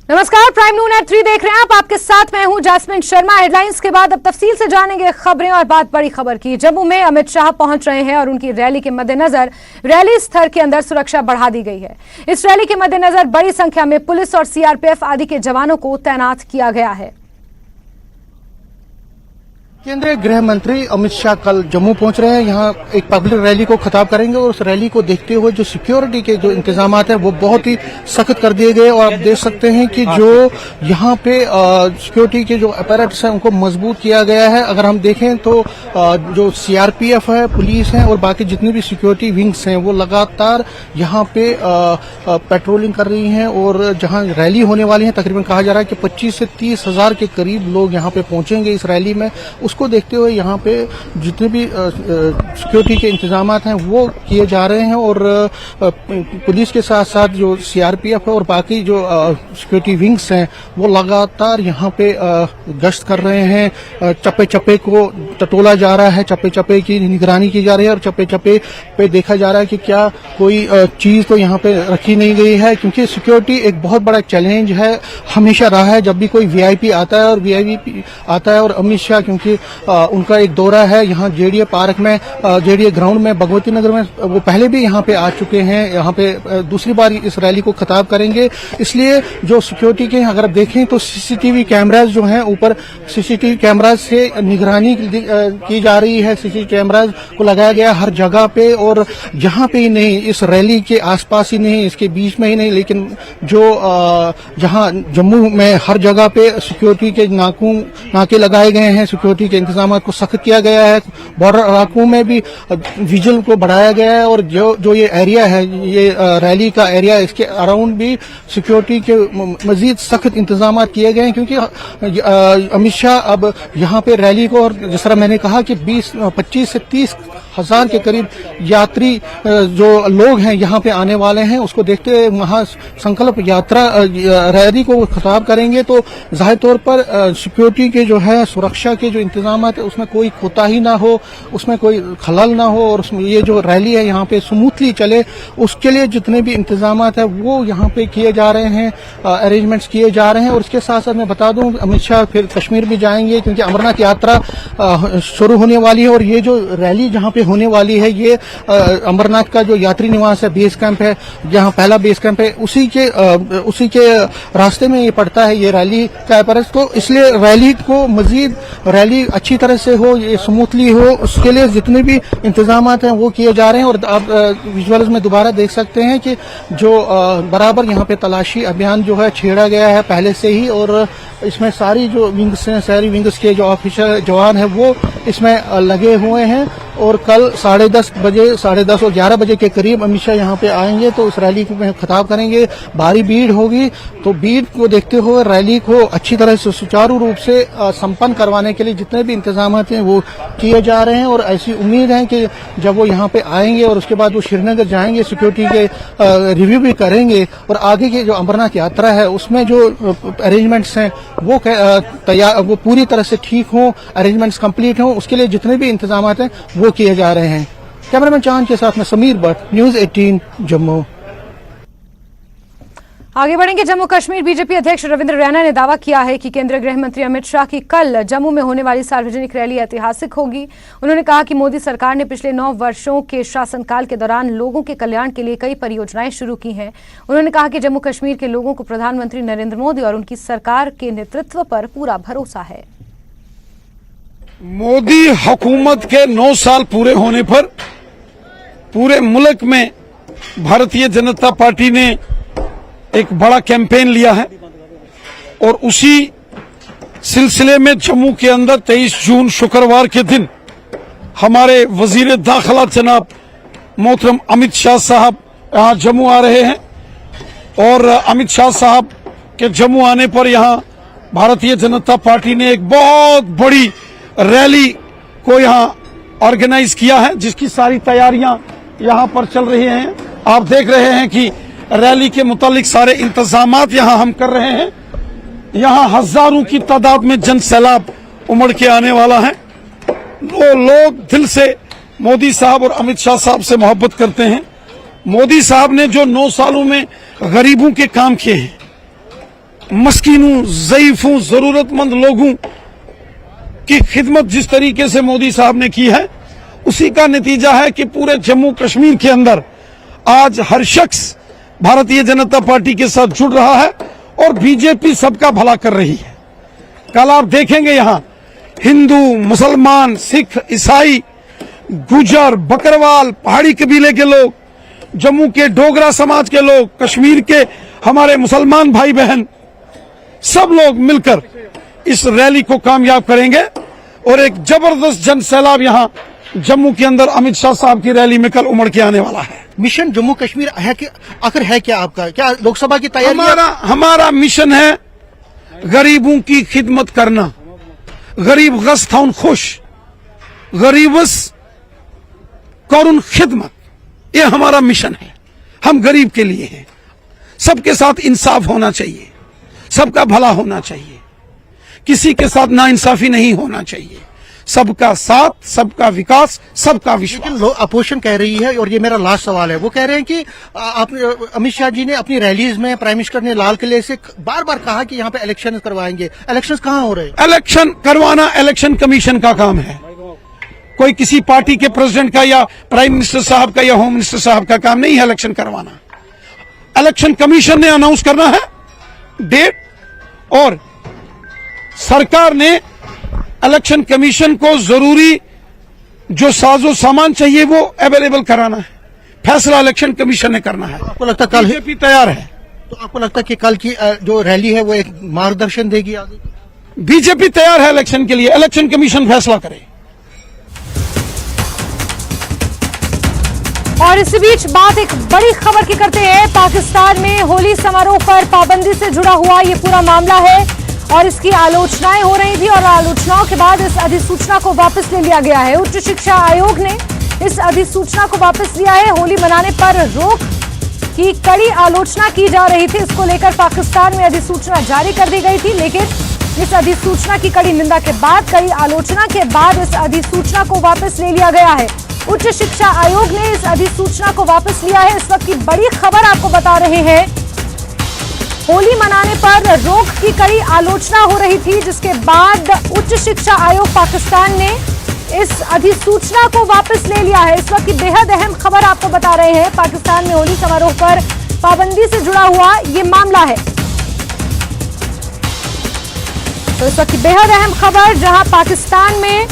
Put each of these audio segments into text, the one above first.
नमस्कार, प्राइम नून एट 3 देख रहे हैं आप। आपके साथ मैं हूं जास्मिन शर्मा। हेडलाइंस के बाद अब तफसील से जानेंगे खबरें और बात बड़ी खबर की। जम्मू में अमित शाह पहुंच रहे हैं और उनकी रैली के मद्देनजर रैली स्थल के अंदर सुरक्षा बढ़ा दी गई है। इस रैली के मद्देनजर बड़ी संख्या में पुलिस और सीआरपीएफ आदि के जवानों को तैनात किया गया है। केंद्रीय गृह मंत्री अमित शाह कल जम्मू पहुंच रहे हैं। यहाँ एक पब्लिक रैली को खिताब करेंगे और उस रैली को देखते हुए जो सिक्योरिटी के जो इंतजाम हैं वो बहुत ही सख्त कर दिए गए और आप देख सकते हैं कि जो यहाँ पे सिक्योरिटी के जो अपैरेट्स हैं उनको मजबूत किया गया है। अगर हम देखें तो जो सीआरपीएफ है, पुलिस है और बाकी जितनी भी सिक्योरिटी विंग्स हैं वो लगातार यहाँ पे पेट्रोलिंग कर रही हैं और जहाँ रैली होने वाली है तकरीबन कहा जा रहा है कि 25 से 30 हजार के करीब लोग यहाँ पे पहुंचेंगे इस रैली में। उसको देखते हुए यहाँ पे जितने भी सिक्योरिटी के इंतजाम हैं वो किए जा रहे हैं और पुलिस के साथ साथ जो सीआरपीएफ है और बाकी जो सिक्योरिटी विंग्स हैं वो लगातार यहाँ पे गश्त कर रहे हैं। चप्पे चप्पे को टटोला जा रहा है, चप्पे चप्पे की निगरानी की जा रही है और चप्पे चप्पे पे देखा जा रहा है कि क्या कोई चीज तो यहाँ पे रखी नहीं गई है, क्योंकि सिक्योरिटी एक बहुत बड़ा चैलेंज है, हमेशा रहा है। जब भी कोई वीआईपी आता है और अमित शाह क्योंकि उनका एक दौरा है यहाँ जेडीए पार्क में, जेडीए ग्राउंड में, भगवती नगर में, वो पहले भी यहाँ पे आ चुके हैं। यहाँ पे दूसरी बार इस रैली को खिताब करेंगे। इसलिए जो सिक्योरिटी के अगर आप देखें तो सीसीटीवी कैमराज जो हैं ऊपर, सीसीटीवी कैमराज से निगरानी की जा रही है। सीसीटीवी कैमराज को लगाया गया हर जगह पे और यहाँ पे ही नहीं, इस रैली के आसपास ही नहीं, इसके बीच में ही नहीं, लेकिन जो जहाँ जम्मू में हर जगह पे सिक्योरिटी के नाके लगाए गए हैं, सिक्योरिटी के इंतजाम को सख्त किया गया है। बॉर्डर इलाकों में भी विजिल को बढ़ाया गया है और जो ये एरिया है, ये रैली का एरिया, इसके अराउंड भी सिक्योरिटी के मजीद सख्त इंतजाम किए गए हैं, क्योंकि अमित शाह अब यहाँ पे रैली को, और जिस तरह मैंने कहा कि 25 से 30 हजार के करीब यात्री जो लोग हैं यहाँ पे आने वाले हैं, उसको देखते हुए महासंकल्प यात्रा रैली को खिताब करेंगे। तो जाहिर तौर पर सिक्योरिटी के जो है, सुरक्षा के जो इंतजाम है उसमें कोई कोताही ना हो, उसमें कोई खलल ना हो और ये जो रैली है यहाँ पे स्मूथली चले, उसके लिए जितने भी इंतजाम है वो यहाँ पे किए जा रहे हैं, अरेंजमेंट्स किए जा रहे हैं। और इसके साथ साथ मैं बता दूं अमित शाह फिर कश्मीर भी जाएंगे, क्योंकि अमरनाथ यात्रा शुरू होने वाली है और ये जो रैली जहाँ पे होने वाली है ये अमरनाथ का जो यात्री निवास है, बेस कैंप है, जहाँ पहला बेस कैंप है, उसी के रास्ते में ये पड़ता है ये रैली का अपैरेट्स। तो इसलिए रैली को मजीद रैली अच्छी तरह से हो, ये स्मूथली हो, उसके लिए जितने भी इंतजाम हैं वो किए जा रहे हैं। और आप विजुअल्स में दोबारा देख सकते हैं कि जो बराबर यहाँ पे तलाशी अभियान जो है छेड़ा गया है पहले से ही, और इसमें सारी जो विंग्स हैं, सारी विंग्स के जो ऑफिसर जवान हैं वो इसमें लगे हुए हैं। और कल 10:30 और 11 बजे के करीब अमित शाह यहाँ पे आएंगे तो उस रैली में खिताब करेंगे। भारी भीड़ होगी, तो भीड़ को देखते हुए रैली को अच्छी तरह से सुचारू रूप से संपन्न करवाने के लिए जितने भी इंतजाम हैं वो किए जा रहे हैं। और ऐसी उम्मीद है कि जब वो यहाँ पे आएंगे और उसके बाद वो श्रीनगर जाएंगे, सिक्योरिटी के रिव्यू भी करेंगे और आगे की जो अमरनाथ यात्रा है उसमें जो अरेंजमेंट्स हैं वो तैयार, वो पूरी तरह से ठीक हों, अरेंजमेंट्स कंप्लीट हों, उसके लिए जितने भी इंतजाम हैं वो किए जा रहे हैं। कैमरामैन चांद के साथ में समीर भट्ट, न्यूज़ 18 जम्मू। आगे बढ़ेंगे। जम्मू कश्मीर बीजेपी अध्यक्ष रविंद्र रैना ने दावा किया है कि केंद्रीय गृह मंत्री अमित शाह की कल जम्मू में होने वाली सार्वजनिक रैली ऐतिहासिक होगी। उन्होंने कहा कि मोदी सरकार ने पिछले 9 वर्षों के शासनकाल के दौरान लोगों के कल्याण के लिए कई परियोजनाएं शुरू की हैं। उन्होंने कहा कि जम्मू कश्मीर के लोगों को प्रधानमंत्री नरेंद्र मोदी और उनकी सरकार के नेतृत्व पर पूरा भरोसा है। मोदी हुकूमत के 9 साल पूरे होने पर पूरे मुल्क में भारतीय जनता पार्टी ने एक बड़ा कैंपेन लिया है और उसी सिलसिले में जम्मू के अंदर 23 जून शुक्रवार के दिन हमारे वजीर दाखिला जनाब मोहतरम अमित शाह साहब यहाँ जम्मू आ रहे हैं। और अमित शाह साहब के जम्मू आने पर यहाँ भारतीय जनता पार्टी ने एक बहुत बड़ी रैली को यहाँ ऑर्गेनाइज किया है, जिसकी सारी तैयारियां यहाँ पर चल रही हैं। आप देख रहे हैं कि रैली के मुतालिक सारे इंतजामात यहाँ हम कर रहे हैं। यहाँ हजारों की तादाद में जन सैलाब उमड़ के आने वाला है। वो लोग दिल से मोदी साहब और अमित शाह साहब से मोहब्बत करते हैं। मोदी साहब ने जो 9 सालों में गरीबों के काम किए हैं, मस्कीनों, ज़ईफों, जरूरतमंद लोगों की खिदमत जिस तरीके से मोदी साहब ने की है, उसी का नतीजा है कि पूरे जम्मू कश्मीर के अंदर आज हर शख्स भारतीय जनता पार्टी के साथ जुड़ रहा है और बीजेपी सबका भला कर रही है। कल आप देखेंगे यहां हिंदू, मुसलमान, सिख, ईसाई, गुजर, बकरवाल, पहाड़ी कबीले के लोग, जम्मू के डोगरा समाज के लोग, कश्मीर के हमारे मुसलमान भाई बहन, सब लोग मिलकर इस रैली को कामयाब करेंगे और एक जबरदस्त जन सैलाब यहां जम्मू के अंदर अमित शाह साहब की रैली में कल उमड़ के आने वाला है। मिशन जम्मू कश्मीर है कि आखिर है क्या आपका? क्या लोकसभा की तैयारी? हमारा मिशन है गरीबों की खिदमत करना। गरीब गस थाउन खुश, गरीबस करुन खिदमत, ये हमारा मिशन है। हम गरीब के लिए हैं। सबके साथ इंसाफ होना चाहिए, सबका भला होना चाहिए, किसी के साथ नाइंसाफी नहीं होना चाहिए। सबका साथ, सबका विकास, सबका विश्वास। लेकिन अपोजिशन कह रही है, और ये मेरा लास्ट सवाल है, वो कह रहे हैं कि अमित शाह जी ने अपनी रैलीज में, प्राइम मिनिस्टर ने लाल किले से बार बार कहा कि यहाँ पे इलेक्शन करवाएंगे। इलेक्शन कहाँ हो रहे हैं? इलेक्शन करवाना इलेक्शन कमीशन का काम है, कोई किसी पार्टी के प्रेसिडेंट का या प्राइम मिनिस्टर साहब का या होम मिनिस्टर साहब का काम नहीं है इलेक्शन करवाना। इलेक्शन कमीशन ने अनाउंस करना है डेट, और सरकार ने इलेक्शन कमीशन को जरूरी जो साजो सामान चाहिए वो अवेलेबल कराना है। फैसला इलेक्शन कमीशन ने करना है। आपको लगता है कल बीजेपी तैयार है? तो आपको लगता है कि कल की जो रैली है वो एक मार्गदर्शन देगी आगे? बीजेपी तैयार है इलेक्शन के लिए, इलेक्शन कमीशन फैसला करे। और इसी बीच बात एक बड़ी खबर की करते हैं। पाकिस्तान में होली समारोह पर पाबंदी से जुड़ा हुआ ये पूरा मामला है और इसकी आलोचनाएं हो रही थी, और आलोचनाओं के बाद इस अधिसूचना को वापस ले लिया गया है। उच्च शिक्षा आयोग ने इस अधिसूचना को वापस लिया है। होली मनाने पर रोक की कड़ी आलोचना की जा रही थी, इसको लेकर पाकिस्तान में अधिसूचना जारी कर दी गई थी, लेकिन इस अधिसूचना की कड़ी निंदा के बाद, कड़ी आलोचना के बाद इस अधिसूचना को वापस ले लिया गया है। उच्च शिक्षा आयोग ने इस अधिसूचना को वापस लिया है। इस वक्त की बड़ी खबर आपको बता रहे हैं। होली मनाने पर रोक की कड़ी आलोचना हो रही थी, जिसके बाद उच्च शिक्षा आयोग पाकिस्तान ने इस अधिसूचना को वापस ले लिया है। इस वक्त की बेहद अहम खबर आपको बता रहे हैं। पाकिस्तान में होली समारोह पर पाबंदी से जुड़ा हुआ ये मामला है। तो इस वक्त की बेहद अहम खबर, जहां पाकिस्तान में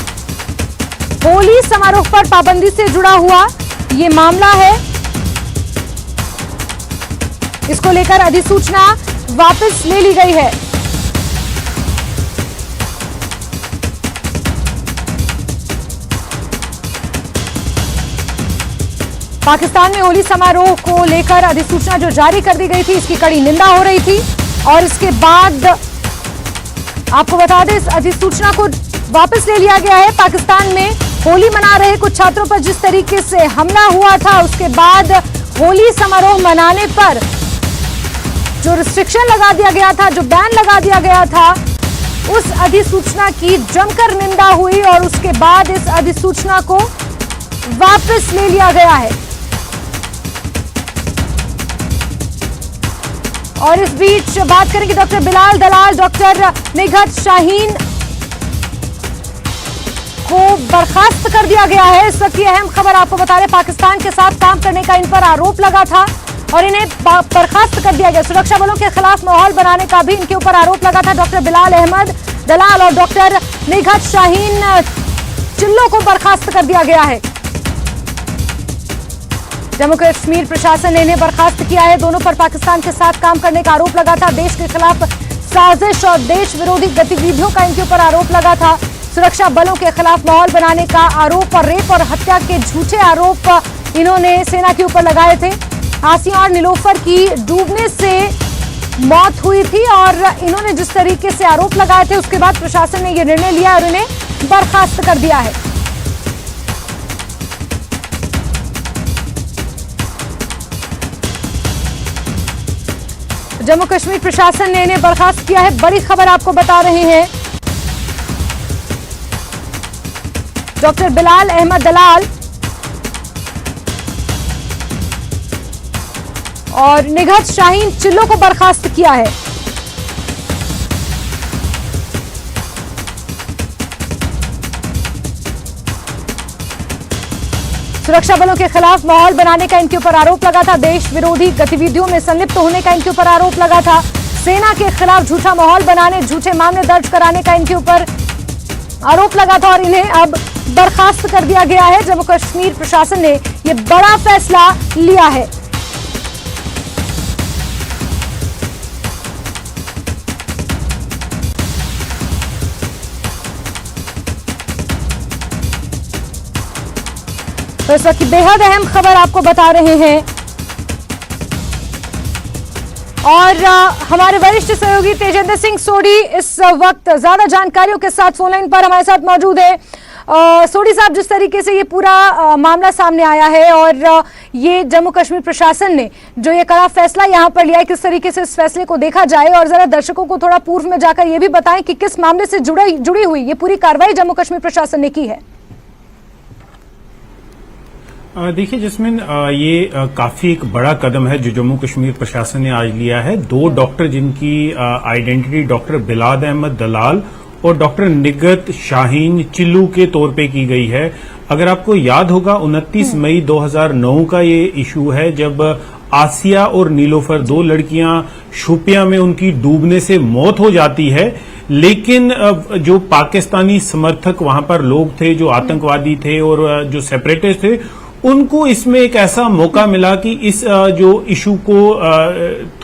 होली समारोह पर पाबंदी से जुड़ा हुआ ये मामला है, इसको लेकर अधिसूचना वापस ले ली गई है। पाकिस्तान में होली समारोह को लेकर अधिसूचना जो जारी कर दी गई थी, इसकी कड़ी निंदा हो रही थी, और इसके बाद आपको बता दें इस अधिसूचना को वापस ले लिया गया है। पाकिस्तान में होली मना रहे कुछ छात्रों पर जिस तरीके से हमला हुआ था, उसके बाद होली समारोह मनाने पर जो रिस्ट्रिक्शन लगा दिया गया था, जो बैन लगा दिया गया था, उस अधिसूचना की जमकर निंदा हुई और उसके बाद इस अधिसूचना को वापस ले लिया गया है। और इस बीच बात करेंगे डॉक्टर बिलाल दलाल, डॉक्टर निघत शाहीन को बर्खास्त कर दिया गया है। इस वक्त की अहम खबर आपको बता रहे, पाकिस्तान के साथ काम करने का इन पर आरोप लगा था और इन्हें बर्खास्त कर दिया गया। सुरक्षा बलों के खिलाफ माहौल बनाने का भी इनके ऊपर आरोप लगा था। डॉक्टर बिलाल अहमद दलाल और डॉक्टर निघत शाहीन चिल्लो को बर्खास्त कर दिया गया है। जम्मू कश्मीर प्रशासन ने इन्हें बर्खास्त किया है। दोनों पर पाकिस्तान के साथ काम करने का आरोप लगा था। देश के खिलाफ साजिश और देश विरोधी गतिविधियों का इनके ऊपर आरोप लगा था। सुरक्षा बलों के खिलाफ माहौल बनाने का आरोप और रेप और हत्या के झूठे आरोप इन्होंने सेना के ऊपर लगाए थे। आसिया और नीलोफर की डूबने से मौत हुई थी और इन्होंने जिस तरीके से आरोप लगाए थे, उसके बाद प्रशासन ने यह निर्णय लिया और इन्हें बर्खास्त कर दिया है। जम्मू कश्मीर प्रशासन ने इन्हें बर्खास्त किया है। बड़ी खबर आपको बता रहे हैं। डॉक्टर बिलाल अहमद दलाल और निघत शाहीन चिल्लो को बर्खास्त किया है। सुरक्षा बलों के खिलाफ माहौल बनाने का इनके ऊपर आरोप लगा था। देश विरोधी गतिविधियों में संलिप्त होने का इनके ऊपर आरोप लगा था। सेना के खिलाफ झूठा माहौल बनाने, झूठे मामले दर्ज कराने का इनके ऊपर आरोप लगा था और इन्हें अब बर्खास्त कर दिया गया है। जम्मू कश्मीर प्रशासन ने यह बड़ा फैसला लिया है। तो इस वक्त की बेहद अहम खबर आपको बता रहे हैं और हमारे वरिष्ठ सहयोगी तेजेंद्र सिंह सोढ़ी इस वक्त ज्यादा जानकारियों के साथ फोन लाइन पर हमारे साथ मौजूद है। सोढ़ी साहब, जिस तरीके से ये पूरा मामला सामने आया है और ये जम्मू कश्मीर प्रशासन ने जो ये कड़ा फैसला यहाँ पर लिया है, किस तरीके से इस फैसले को देखा जाए और जरा दर्शकों को थोड़ा पूर्व में जाकर ये भी बताएं कि किस मामले से जुड़ी हुई ये पूरी कार्रवाई जम्मू कश्मीर प्रशासन ने की है। देखिए जस्मिन, ये काफी एक बड़ा कदम है जो जम्मू कश्मीर प्रशासन ने आज लिया है। 2 डॉक्टर जिनकी आइडेंटिटी डॉक्टर बिलाल अहमद दलाल और डॉक्टर निगत शाहीन चिल्लू के तौर पे की गई है। अगर आपको याद होगा 29 मई 2009 का ये इशू है जब आसिया और नीलोफर 2 लड़कियां शोपियां में उनकी डूबने से मौत हो जाती है। लेकिन जो पाकिस्तानी समर्थक वहां पर लोग थे, जो आतंकवादी थे और जो सेपरेटिस्ट थे, उनको इसमें एक ऐसा मौका मिला कि इस जो इशू को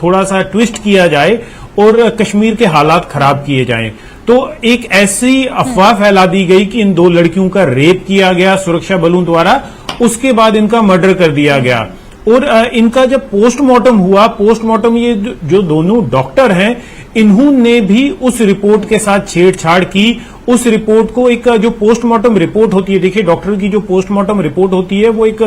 थोड़ा सा ट्विस्ट किया जाए और कश्मीर के हालात खराब किए जाएं। तो एक ऐसी अफवाह फैला दी गई कि इन 2 लड़कियों का रेप किया गया सुरक्षा बलों द्वारा, उसके बाद इनका मर्डर कर दिया गया। और इनका जब पोस्टमार्टम हुआ, पोस्टमार्टम ये जो दोनों डॉक्टर हैं इन्होंने भी उस रिपोर्ट के साथ छेड़छाड़ की। उस रिपोर्ट को एक जो पोस्टमार्टम रिपोर्ट होती है, देखिए डॉक्टर की जो पोस्टमार्टम रिपोर्ट होती है वो एक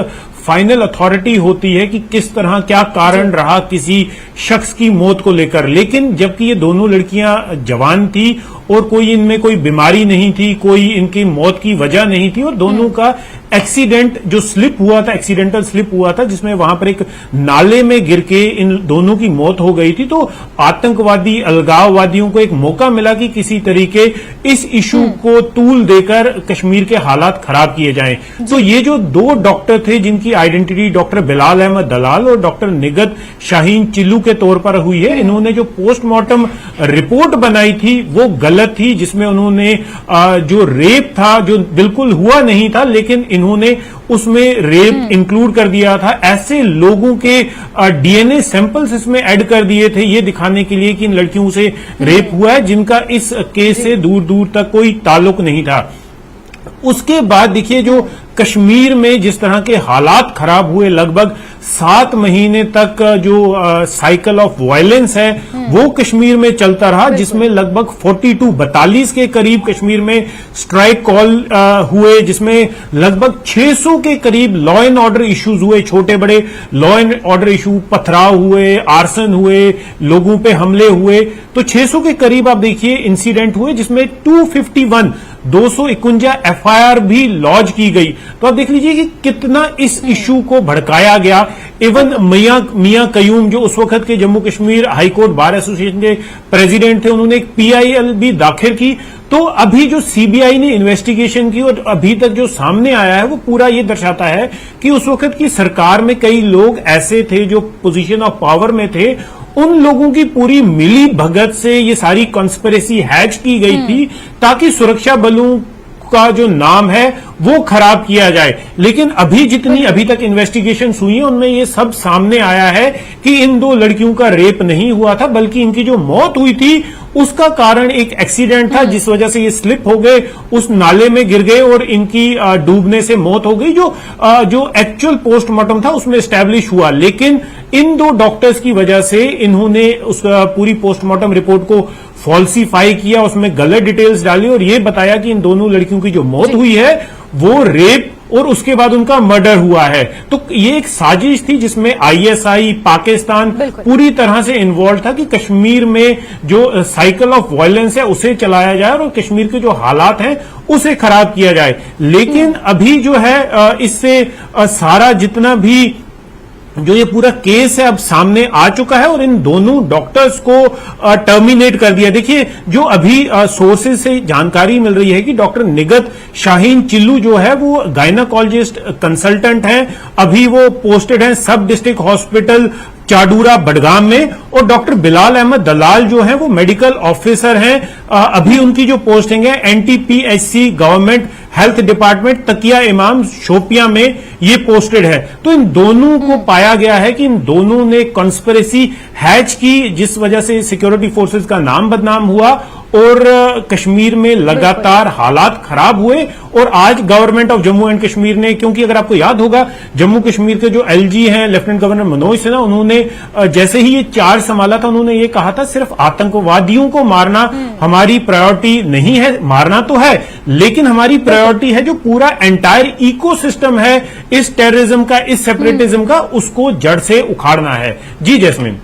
फाइनल अथॉरिटी होती है कि किस तरह क्या कारण रहा किसी शख्स की मौत को लेकर। लेकिन जबकि ये दोनों लड़कियां जवान थी और कोई इनमें कोई बीमारी नहीं थी, कोई इनकी मौत की वजह नहीं थी और दोनों का एक्सीडेंट जो स्लिप हुआ था, एक्सीडेंटल स्लिप हुआ था जिसमें वहां पर एक नाले में गिर के इन दोनों की मौत हो गई थी। तो आतंकवादी अलगाववादियों को एक मौका मिला कि किसी तरीके इस इशू को तूल देकर कश्मीर के हालात खराब किए जाएं। तो ये जो 2 डॉक्टर थे जिनकी आइडेंटिटी डॉक्टर बिलाल अहमद दलाल और डॉक्टर निगत शाहीन चिल्लू के तौर पर हुई है, इन्होंने जो पोस्टमार्टम रिपोर्ट बनाई थी वो गलत थी, जिसमें उन्होंने जो रेप था जो बिल्कुल हुआ नहीं था लेकिन इन्होंने उसमें रेप इंक्लूड कर दिया था। ऐसे लोगों के डीएनए सैंपल्स इसमें ऐड कर दिए थे ये दिखाने के लिए कि इन लड़कियों से रेप हुआ है जिनका इस केस से दूर दूर तक कोई ताल्लुक नहीं था। उसके बाद देखिए जो कश्मीर में जिस तरह के हालात खराब हुए, लगभग 7 महीने तक जो साइकिल ऑफ वायलेंस है वो कश्मीर में चलता रहा, जिसमें लगभग 42 के करीब कश्मीर में स्ट्राइक कॉल हुए, जिसमें लगभग 600 के करीब लॉ एंड ऑर्डर इश्यूज हुए, छोटे बड़े लॉ एंड ऑर्डर इशू, पथराव हुए, आर्सन हुए, लोगों पे हमले हुए। तो 600 के करीब आप देखिए इंसिडेंट हुए जिसमें 251 एफआईआर भी लॉन्च की गई। तो आप देख लीजिए कि कितना इस इशू को भड़काया गया। इवन मियां कयूम जो उस वक्त के Jammu Kashmir high court bar association के प्रेसिडेंट थे, उन्होंने एक पीआईएल भी दाखिल की। तो अभी जो सीबीआई ने इन्वेस्टिगेशन की और अभी तक जो सामने आया है वो पूरा ये दर्शाता है कि उस वक्त की सरकार में कई लोग ऐसे थे जो पोजीशन ऑफ पावर में थे, उन लोगों की पूरी मिली भगत से ये सारी कॉन्स्पिरेसी हैच की गई थी ताकि सुरक्षा बलों का जो नाम है वो खराब किया जाए। लेकिन अभी जितनी अभी तक इन्वेस्टिगेशन हुई है उनमें ये सब सामने आया है कि इन 2 लड़कियों का रेप नहीं हुआ था, बल्कि इनकी जो मौत हुई थी उसका कारण एक एक्सीडेंट था जिस वजह से ये स्लिप हो गए, उस नाले में गिर गए और इनकी डूबने से मौत हो गई। जो एक्चुअल पोस्टमार्टम था उसमें एस्टैब्लिश हुआ, लेकिन इन 2 डॉक्टर्स की वजह से इन्होंने उस पूरी पोस्टमार्टम रिपोर्ट को फॉल्सीफाई किया, उसमें गलत डिटेल्स डाली और ये बताया कि इन दोनों लड़कियों की जो मौत हुई है वो रेप और उसके बाद उनका मर्डर हुआ है। तो ये एक साजिश थी जिसमें आईएसआई, पाकिस्तान पूरी तरह से इन्वॉल्व था कि कश्मीर में जो साइकिल ऑफ वायलेंस है उसे चलाया जाए और कश्मीर के जो हालात हैं उसे खराब किया जाए। लेकिन अभी जो है इससे सारा जितना भी जो ये पूरा केस है अब सामने आ चुका है और इन दोनों डॉक्टर्स को टर्मिनेट कर दिया। देखिए, जो अभी सोर्सेज से जानकारी मिल रही है कि डॉक्टर निगत शाहीन चिल्लू जो है वो गायनाकोलॉजिस्ट कंसल्टेंट हैं, अभी वो पोस्टेड हैं सब डिस्ट्रिक्ट हॉस्पिटल चाडूरा बडगाम में, और डॉक्टर बिलाल अहमद दलाल जो है वो मेडिकल ऑफिसर हैं, अभी उनकी जो पोस्टिंग है एनटीपीएचसी गवर्नमेंट हेल्थ डिपार्टमेंट तकिया इमाम शोपिया में ये पोस्टेड है। तो इन दोनों को पाया गया है कि इन दोनों ने कॉन्स्पिरेसी हैच की, जिस वजह से सिक्योरिटी फोर्सेस का नाम बदनाम हुआ और कश्मीर में लगातार हालात खराब हुए। और आज government of Jammu and Kashmir ने, क्योंकि अगर आपको याद होगा जम्मू कश्मीर के जो एलजी हैं लेफ्टिनेंट गवर्नर मनोज सिन्हा, उन्होंने जैसे ही ये चार्ज संभाला था उन्होंने ये कहा था सिर्फ आतंकवादियों को मारना हमारी प्रायोरिटी नहीं है, मारना तो है लेकिन हमारी प्रायोरिटी है जो पूरा एंटायर इकोसिस्टम है इस टेररिज्म का, इस सेपरेटिज्म का, उसको जड़ से उखाड़ना है। जी जैस्मिन।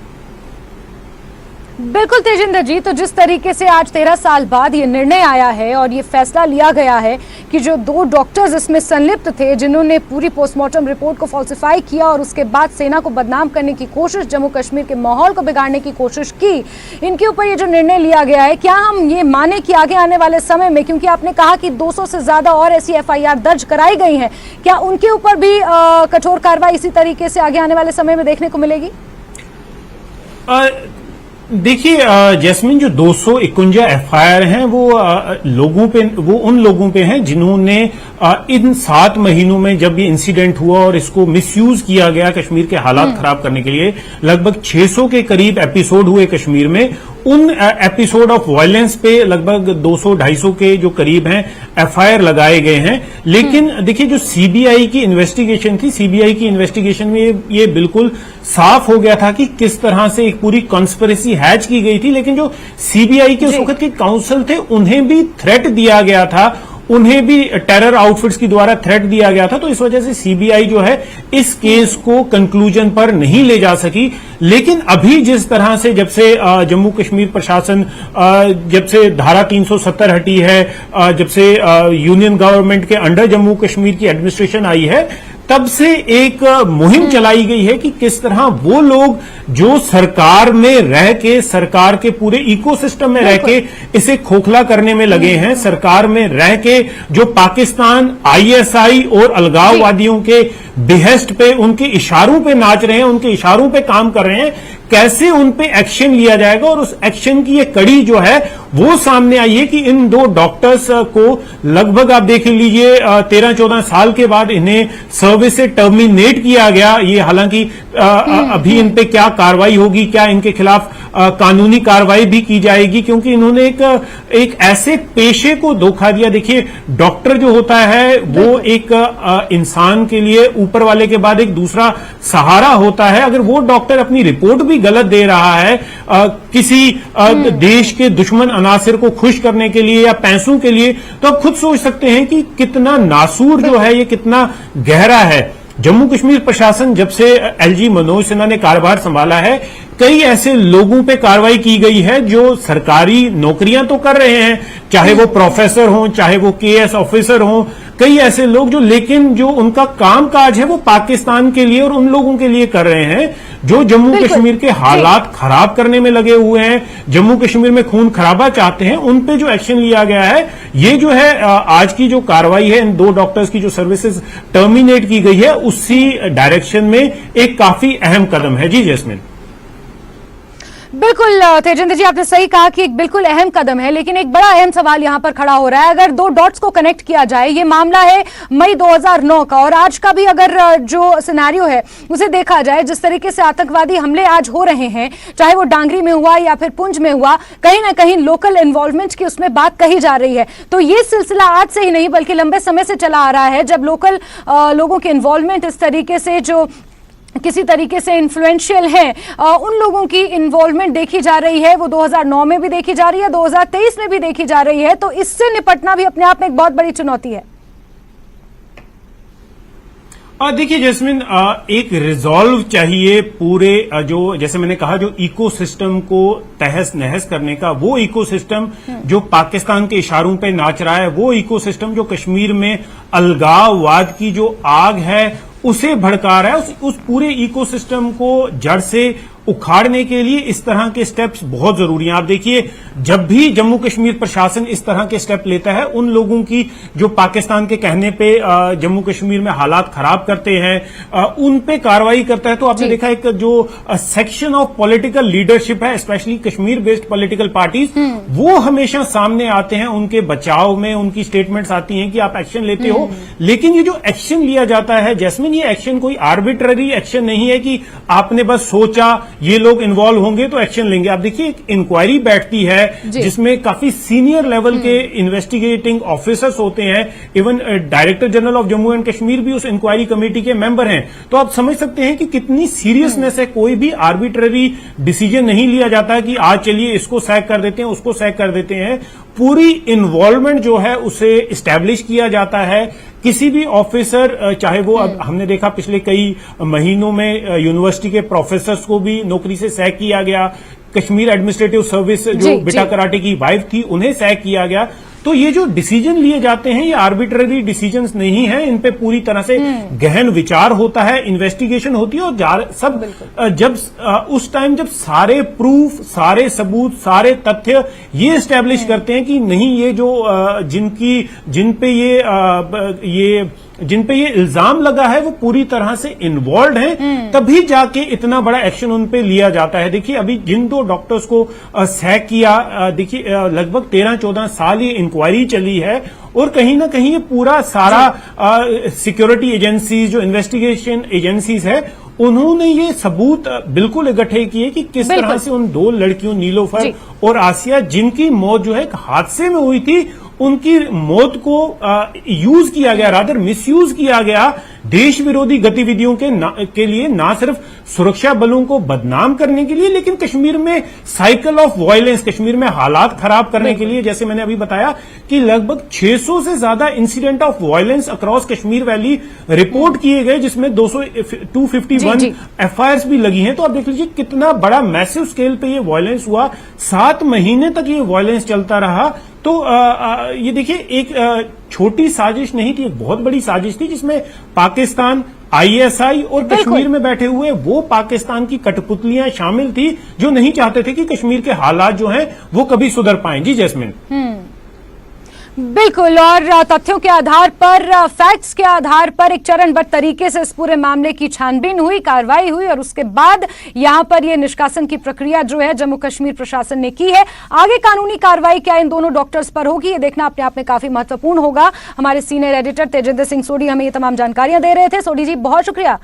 बिल्कुल तेजिंदर जी, तो जिस तरीके से आज 13 साल बाद ये निर्णय आया है और ये फैसला लिया गया है कि जो 2 डॉक्टर्स इसमें संलिप्त थे जिन्होंने पूरी पोस्टमार्टम रिपोर्ट को फॉल्सिफाई किया और उसके बाद सेना को बदनाम करने की कोशिश, जम्मू कश्मीर के माहौल को बिगाड़ने की कोशिश की, इनके ऊपर ये जो निर्णय लिया गया है, क्या हम ये माने कि आगे आने वाले समय में, क्योंकि आपने कहा कि 200 से ज्यादा और ऐसी एफआईआर दर्ज कराई गई हैं, क्या उनके ऊपर भी कठोर कार्रवाई इसी तरीके से आगे आने वाले समय में देखने को मिलेगी? देखिए जैस्मिन, जो 251 एफआईआर हैं वो उन लोगों पे हैं जिन्होंने इन 7 महीनों में जब ये इंसिडेंट हुआ और इसको मिसयूज किया गया कश्मीर के हालात खराब करने के लिए, लगभग 600 के करीब एपिसोड हुए कश्मीर में। उन एपिसोड ऑफ वायलेंस पे लगभग 200-250 के जो करीब हैं एफआईआर लगाए गए हैं। लेकिन देखिए, जो सीबीआई की इन्वेस्टिगेशन थी, सीबीआई की इन्वेस्टिगेशन में ये बिल्कुल साफ हो गया था कि किस तरह से एक पूरी कॉन्स्पिरेसी हैच की गई थी। लेकिन जो सीबीआई के उस वक्त के काउंसिल थे उन्हें भी थ्रेट दिया गया था, उन्हें भी टेरर आउटफिट्स के द्वारा थ्रेट दिया गया था। तो इस वजह से सीबीआई जो है इस केस को कंक्लूजन पर नहीं ले जा सकी। लेकिन अभी जिस तरह से जब से जम्मू कश्मीर प्रशासन, जब से धारा 370 हटी है, जब से यूनियन गवर्नमेंट के अंडर जम्मू कश्मीर की एडमिनिस्ट्रेशन आई है, तब से एक मुहिम चलाई गई है कि किस तरह वो लोग जो सरकार में रह के, सरकार के पूरे इकोसिस्टम में रह के इसे खोखला करने में लगे हैं, सरकार में रह के जो पाकिस्तान, आईएसआई और अलगाववादियों के बिहेस्ट पे, उनके इशारों पे नाच रहे हैं, उनके इशारों पे काम कर रहे हैं, कैसे उन पे एक्शन लिया जाएगा। और उस एक्शन की ये कड़ी जो है वो सामने आई है कि इन 2 डॉक्टर्स को लगभग आप देख लीजिए 13-14 साल के बाद इन्हें सर्विस से टर्मिनेट किया गया। ये हालांकि अभी इन पे क्या कार्रवाई होगी, क्या इनके खिलाफ कानूनी कार्रवाई भी की जाएगी, क्योंकि इन्होंने एक ऐसे पेशे को धोखा दिया। देखिए, डॉक्टर जो होता है वो एक इंसान के लिए ऊपर वाले के बाद एक दूसरा सहारा होता है। अगर वो डॉक्टर अपनी रिपोर्ट भी गलत दे रहा है किसी देश के दुश्मन अनासिर को खुश करने के लिए या पैसों के लिए, तो आप खुद सोच सकते हैं कि कितना नासूर जो है, ये कितना गहरा है। जम्मू कश्मीर प्रशासन जब से एलजी मनोज सिन्हा ने कार्यभार संभाला है, कई ऐसे लोगों पे कार्रवाई की गई है जो सरकारी नौकरियां तो कर रहे हैं, चाहे वो प्रोफेसर हों, चाहे वो केएस ऑफिसर हों, कई ऐसे लोग जो, लेकिन जो उनका काम काज है वो पाकिस्तान के लिए और उन लोगों के लिए कर रहे हैं जो जम्मू कश्मीर के हालात खराब करने में लगे हुए हैं, जम्मू कश्मीर में खून खराबा चाहते हैं। उन पे जो एक्शन लिया गया है, ये जो है आज की जो कार्रवाई है, इन 2 डॉक्टर्स की जो सर्विसेज टर्मिनेट की गई है, उसी डायरेक्शन में एक काफी अहम कदम है। जी जैस्मिन। बिल्कुल तेजिंदर जी, आपने सही कहा कि एक बिल्कुल अहम कदम है, लेकिन एक बड़ा अहम सवाल यहां पर खड़ा हो रहा है। अगर 2 डॉट्स को कनेक्ट किया जाए, ये मामला है मई 2009 का और आज का भी अगर जो सिनेरियो है उसे देखा जाए, जिस तरीके से आतंकवादी हमले आज हो रहे हैं, चाहे वो डांगरी में हुआ या फिर पुंछ में हुआ, कहीं ना कहीं लोकल इन्वॉल्वमेंट की उसमें बात कही जा रही है। तो ये सिलसिला आज से ही नहीं बल्कि लंबे समय से चला आ रहा है, जब लोकल लोगों के इन्वॉल्वमेंट इस तरीके से जो किसी तरीके से इन्फ्लुएंशियल हैं, उन लोगों की इन्वॉल्वमेंट देखी जा रही है। वो 2009 में भी देखी जा रही है, 2023 में भी देखी जा रही है। तो इससे निपटना भी अपने आप में एक बहुत बड़ी चुनौती है। देखिए जैस्मिन, एक रिजॉल्व चाहिए पूरे जो, जैसे मैंने कहा, जो इकोसिस्टम को तहस नहस करने का, वो इकोसिस्टम जो पाकिस्तान के इशारों पे नाच रहा है, वो इकोसिस्टम जो कश्मीर में अलगाववाद की जो आग है उसे भड़का रहा है। उस पूरे इकोसिस्टम को जड़ से उखाड़ने के लिए इस तरह के स्टेप्स बहुत जरूरी हैं। आप देखिए, जब भी जम्मू कश्मीर प्रशासन इस तरह के स्टेप लेता है, उन लोगों की जो पाकिस्तान के कहने पे जम्मू कश्मीर में हालात खराब करते हैं, उन पे कार्रवाई करता है। तो आपने देखा एक जो सेक्शन ऑफ पॉलिटिकल लीडरशिप है, specially Kashmir based political parties, वो हमेशा सामने आते हैं, उनके बचाव में उनकी स्टेटमेंट्स आती हैं कि आप एक्शन लेते हो। लेकिन ये जो एक्शन लिया जाता है जैस्मिन, ये एक्शन कोई आर्बिट्ररी एक्शन नहीं है कि आपने बस सोचा ये लोग इन्वॉल्व होंगे तो एक्शन लेंगे। आप देखिए, एक इंक्वायरी बैठती है जिसमें काफी सीनियर लेवल के इन्वेस्टिगेटिंग ऑफिसर्स होते हैं, even director general of Jammu and Kashmir भी उस इंक्वायरी कमेटी के मेंबर हैं। तो आप समझ सकते हैं कि कितनी सीरियसनेस है। कोई भी आर्बिट्ररी डिसीजन नहीं लिया जाता कि आज चलिए इसको सैक कर देते हैं, उसको सैक कर देते हैं। पूरी इन्वॉल्वमेंट जो है उसे इस्टेब्लिश किया जाता है। किसी भी ऑफिसर, चाहे वो, अब हमने देखा पिछले कई महीनों में यूनिवर्सिटी के प्रोफेसर्स को भी नौकरी से सैक किया गया। कश्मीर एडमिनिस्ट्रेटिव सर्विस जो बिटा कराटे की वाइफ थी, उन्हें सैक किया गया। तो ये जो डिसीजन लिए जाते हैं, ये आर्बिट्ररी डिसीजंस नहीं है, इन पे पूरी तरह से गहन विचार होता है, इन्वेस्टिगेशन होती है। और सब जब उस टाइम जब सारे प्रूफ, सारे सबूत, सारे तथ्य ये एस्टेब्लिश करते हैं कि नहीं, ये जो जिन पे ये इल्जाम लगा है वो पूरी तरह से इन्वॉल्व हैं, तभी जाके इतना बड़ा एक्शन उन पे लिया जाता है। देखिए, अभी जिन 2 डॉक्टर्स को सैक किया, देखिए लगभग 13-14 साल ये इंक्वायरी चली है, और कहीं ना कहीं ये पूरा सारा सिक्योरिटी एजेंसीज, जो इन्वेस्टिगेशन एजेंसीज है, उन्होंने ये सबूत बिल्कुल इकट्ठे किए कि किस तरह से उन 2 लड़कियों नीलोफर और आसिया, जिनकी मौत जो है एक हादसे में हुई थी, उनकी मौत को यूज किया गया, रादर मिसयूज किया गया देश विरोधी गतिविधियों के लिए, ना सिर्फ सुरक्षा बलों को बदनाम करने के लिए, लेकिन कश्मीर में साइकिल ऑफ वायलेंस, कश्मीर में हालात खराब करने के लिए। जैसे मैंने अभी बताया कि लगभग 600 से ज्यादा incident of violence across Kashmir valley report किए गए, जिसमें 251 एफआईआर भी लगी हैं। तो आप देख लीजिए कितना बड़ा मैसिव स्केल पे ये वायलेंस हुआ। 7 महीने तक ये वायलेंस चलता रहा। तो ये देखिए, एक छोटी साजिश नहीं थी, एक बहुत बड़ी साजिश थी, जिसमें पाकिस्तान, आईएसआई और कश्मीर में बैठे हुए वो पाकिस्तान की कठपुतलियां शामिल थी, जो नहीं चाहते थे कि कश्मीर के हालात जो हैं वो कभी सुधर पाएं। जी जैस्मिन। बिल्कुल, और तथ्यों के आधार पर, फैक्ट्स के आधार पर एक चरणबद्ध तरीके से इस पूरे मामले की छानबीन हुई, कार्रवाई हुई, और उसके बाद यहां पर यह निष्कासन की प्रक्रिया जो है जम्मू कश्मीर प्रशासन ने की है। आगे कानूनी कार्रवाई क्या इन दोनों डॉक्टर्स पर होगी, ये देखना अपने आप में काफी महत्वपूर्ण होगा। हमारे सीनियर एडिटर तेजिंदर सिंह सोडी हमें ये तमाम जानकारियां दे रहे थे। सोडी जी, बहुत शुक्रिया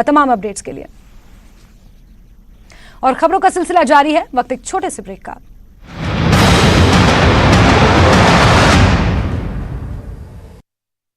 तमाम अपडेट्स के लिए। और खबरों का सिलसिला जारी है, वक्त एक छोटे से ब्रेक का।